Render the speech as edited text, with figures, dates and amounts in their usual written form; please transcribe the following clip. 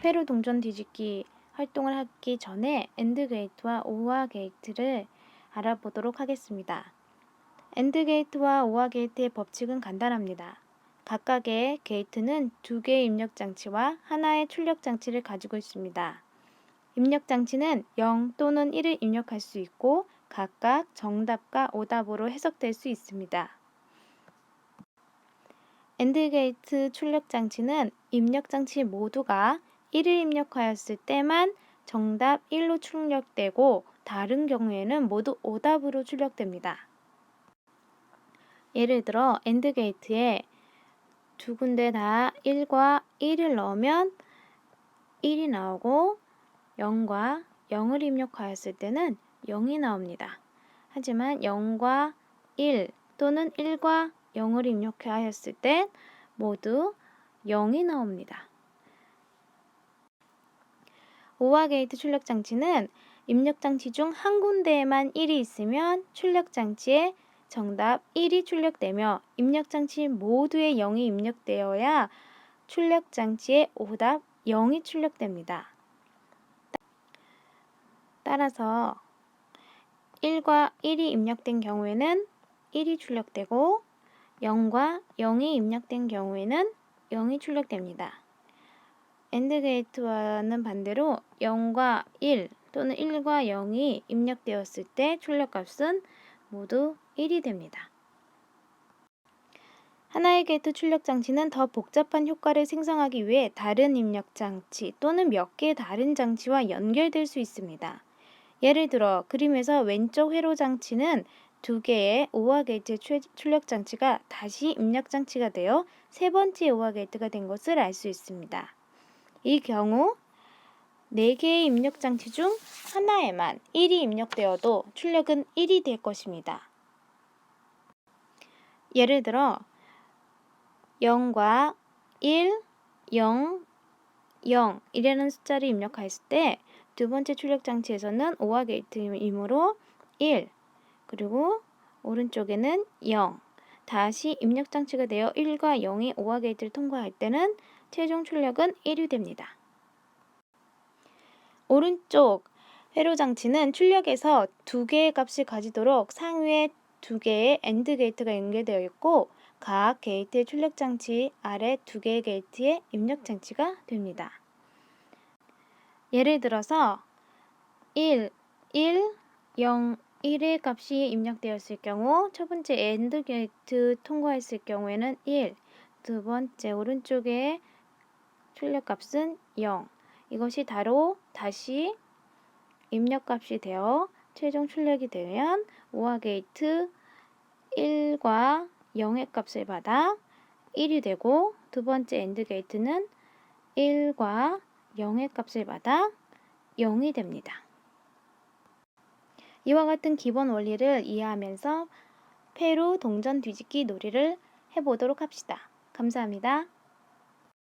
페루 동전 뒤집기 활동을 하기 전에 AND 게이트와 OR 게이트를 알아보도록 하겠습니다. AND 게이트와 OR 게이트의 법칙은 간단합니다. 각각의 게이트는 두 개의 입력 장치와 하나의 출력 장치를 가지고 있습니다. 입력 장치는 0 또는 1을 입력할 수 있고 각각 정답과 오답으로 해석될 수 있습니다. AND 게이트 출력 장치는 입력 장치 모두가 1을 입력하였을 때만 정답 1로 출력되고 다른 경우에는 모두 오답으로 출력됩니다. 예를 들어 AND 게이트에 두 군데 다 1과 1을 넣으면 1이 나오고 0과 0을 입력하였을 때는 0이 나옵니다. 하지만 0과 1 또는 1과 0을 입력하였을 때 모두 0이 나옵니다. OR 게이트 출력 장치는 입력 장치 중 한 군데에만 1이 있으면 출력 장치에 정답 1이 출력되며 입력 장치 모두에 0이 입력되어야 출력 장치에 오답 0이 출력됩니다. 따라서 1과 1이 입력된 경우에는 1이 출력되고 0과 0이 입력된 경우에는 0이 출력됩니다. AND 게이트와는 반대로 0과 1 또는 1과 0이 입력되었을 때 출력값은 모두 1이 됩니다. 하나의 게이트 출력 장치는 더 복잡한 효과를 생성하기 위해 다른 입력 장치 또는 몇 개의 다른 장치와 연결될 수 있습니다. 예를 들어 그림에서 왼쪽 회로 장치는 두 개의 OR 게이트 출력 장치가 다시 입력 장치가 되어 세 번째 OR 게이트가 된 것을 알 수 있습니다. 이 경우 4개의 입력 장치 중 하나에만 1이 입력되어도 출력은 1이 될 것입니다. 예를 들어 0과 1, 0, 0 이라는 숫자를 입력했을 때 두 번째 출력 장치에서는 OR 게이트이므로 1 그리고 오른쪽에는 0 다시 입력 장치가 되어 1과 0이 OR 게이트를 통과할 때는 최종 출력은 1이 됩니다. 오른쪽 회로 장치는 출력에서 두 개의 값을 가지도록 상위에 두 개의 AND 게이트가 연결되어 있고 각 게이트의 출력 장치 아래 두 개의 게이트의 입력 장치가 됩니다. 예를 들어서 1, 1, 0, 1의 값이 입력되었을 경우 첫 번째 AND 게이트 통과했을 경우에는 1, 두 번째 오른쪽의 출력값은 0. 이것이 다시 입력값이 되어 최종 출력이 되면 OR 게이트 1과 0의 값을 받아 1이 되고 두 번째 AND 게이트는 1과 0의 값을 받아 0이 됩니다. 이와 같은 기본 원리를 이해하면서 페루 동전 뒤집기 놀이를 해보도록 합시다. 감사합니다.